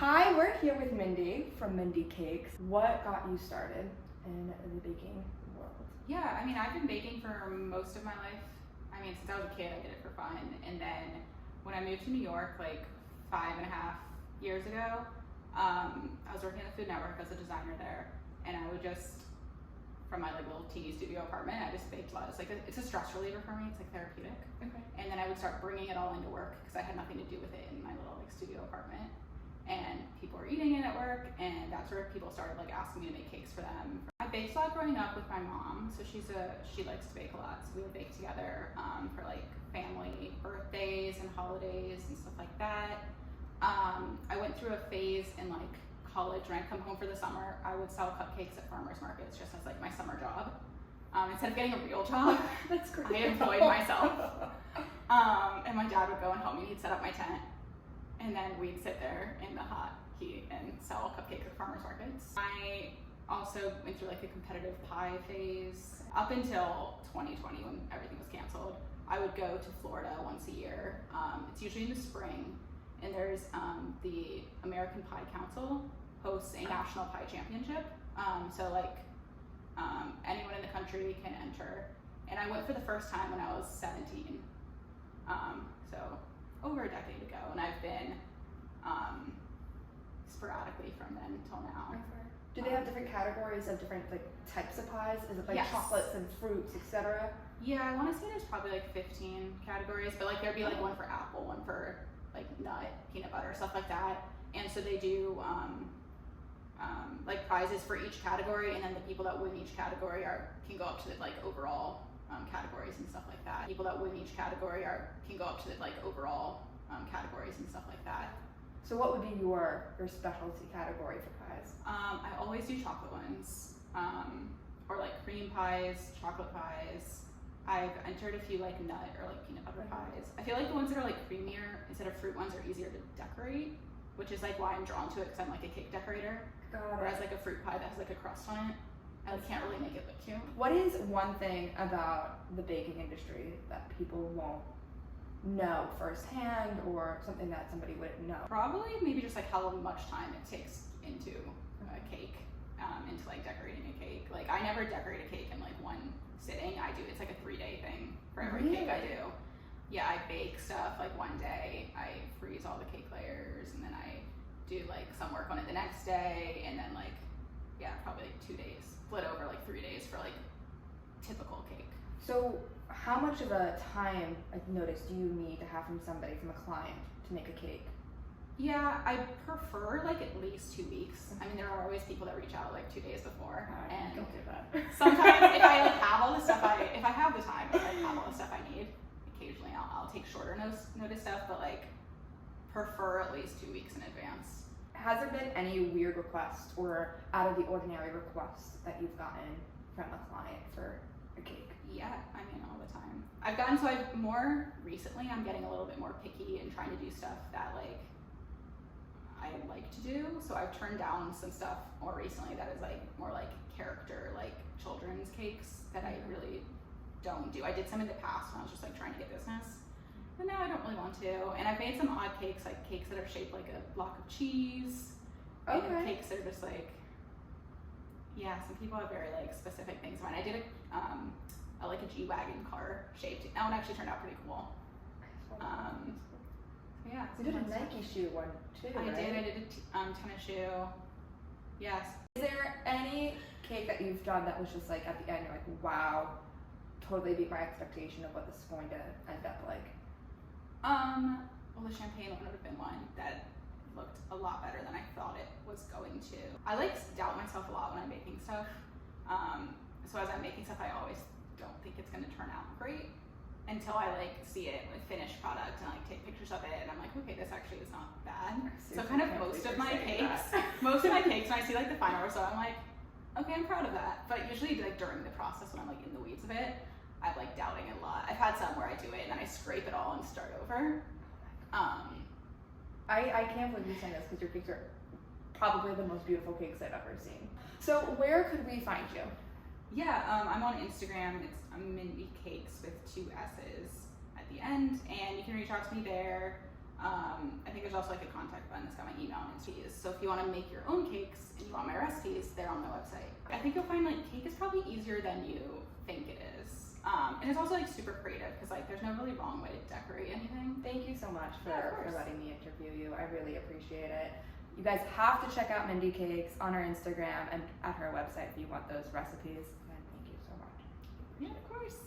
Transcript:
Hi, we're here with Mindy from Mindy Cakes. What got you started in the baking world? Yeah, I mean, I've been baking for most of my life. I mean, since I was a kid, I did it for fun. And then when I moved to New York, like 5.5 years ago, I was working at the Food Network as a designer there. And I would just, from my like little teeny studio apartment, I just baked a lot. It's a stress reliever for me. It's like therapeutic. Okay. And then I would start bringing it all into work because I had nothing to do with it in my little like studio apartment. And people were eating it at work, and that's where people started like asking me to make cakes for them. I baked a lot growing up with my mom, so she likes to bake a lot, so we would bake together for like family birthdays and holidays and stuff like that. I went through a phase in like college when I'd come home for the summer. I would sell cupcakes at farmers markets just as like my summer job. Instead of getting a real job, That's great. I employed myself. And my dad would go and help me. He'd set up my tent. And then we'd sit there in the hot heat and sell cupcakes at farmers markets. I also went through like a competitive pie phase up until 2020 when everything was canceled. I would go to Florida once a year. It's usually in the spring, and there's the American Pie Council hosts a national pie championship. So like anyone in the country can enter. And I went for the first time when I was 17. So over a decade ago, and I've been sporadically from then till now. Do they have different categories of different like types of pies? Is it like Yes. chocolates and fruits, etc.? Yeah, I want to say there's probably like 15 categories, but like there'd be like one for apple, one for like nut, peanut butter, stuff like that. And so they do like prizes for each category, and then the people that win each category can go up to the like overall categories and stuff like that. People that win each category can go up to the like overall categories and stuff like that. So what would be your specialty category for pies? I always do chocolate ones, or like cream pies, chocolate pies. I've entered a few like nut or like peanut butter pies. I feel like the ones that are like creamier instead of fruit ones are easier to decorate, which is like why I'm drawn to it, because I'm like a cake decorator. Whereas like a fruit pie that has like a crust on it, I can't really make it look cute. What is one thing about the baking industry that people won't know firsthand, or something that somebody wouldn't know? Probably maybe just like how much time it takes into a cake, into like decorating a cake. Like I never decorate a cake in like one sitting. It's like a 3-day thing for every cake I do. Yeah, I bake stuff like one day, I freeze all the cake layers, and then I do like some work on it the next day, and then like, yeah, probably like 2 days. Split over like 3 days for like typical cake. So how much of a time like notice do you need to have from somebody, from a client, to make a cake? Yeah, I prefer like at least 2 weeks. I mean, there are always people that reach out like 2 days before, and don't do that. sometimes if I like have all the stuff if I have the time, if I have all the stuff I need, occasionally I'll take shorter notice stuff, but like prefer at least 2 weeks in advance. Has there been any weird requests or out of the ordinary requests that you've gotten from a client for a cake? Yeah, I mean, all the time. Recently I'm getting a little bit more picky and trying to do stuff that like I like to do. So I've turned down some stuff more recently that is like more like character, like children's cakes that I really don't do. I did some in the past when I was just like trying to get business, but now I don't really want to. And I've made some odd cakes, like cakes that are shaped like a block of cheese. Okay. And cakes that are just like, yeah, some people have very like specific things in mind. I did like a G-Wagon car shaped. That one actually turned out pretty cool. Yeah. You did a Nike shoe one too, I right? did a tennis shoe. Yes. Is there any cake that you've done that was just like at the end you're like, wow, totally beat my expectation of what this is going to end up like? Well, the champagne one would have been one that looked a lot better than I thought it was going to. I like doubt myself a lot when I'm making stuff. So as I'm making stuff, I always don't think it's going to turn out great until I like see it with finished product and like take pictures of it, and I'm like, okay, this actually is not bad. So kind of most of my cakes when I see like the final result, I'm like, okay, I'm proud of that. But usually like during the process when I'm like in the weeds of it, I'm like doubting it a lot. I've had some where I do it and then I scrape it all and start over. I can't believe you saying this, because your cakes are probably the most beautiful cakes I've ever seen. So where could we find you? Yeah, I'm on Instagram. It's Mindy Cakes with 2 S's at the end, and you can reach out to me there. I think there's also like a contact button that's got my email and recipes. So if you want to make your own cakes and you want my recipes, they're on my website. I think you'll find like cake is probably easier than you think it is. And it's also like super creative because like there's no really wrong way to decorate anything. Thank you so much for course. letting me interview you. I really appreciate it. You guys have to check out Mindy Cakes on her Instagram and at her website if you want those recipes. And thank you so much. Yeah, of course.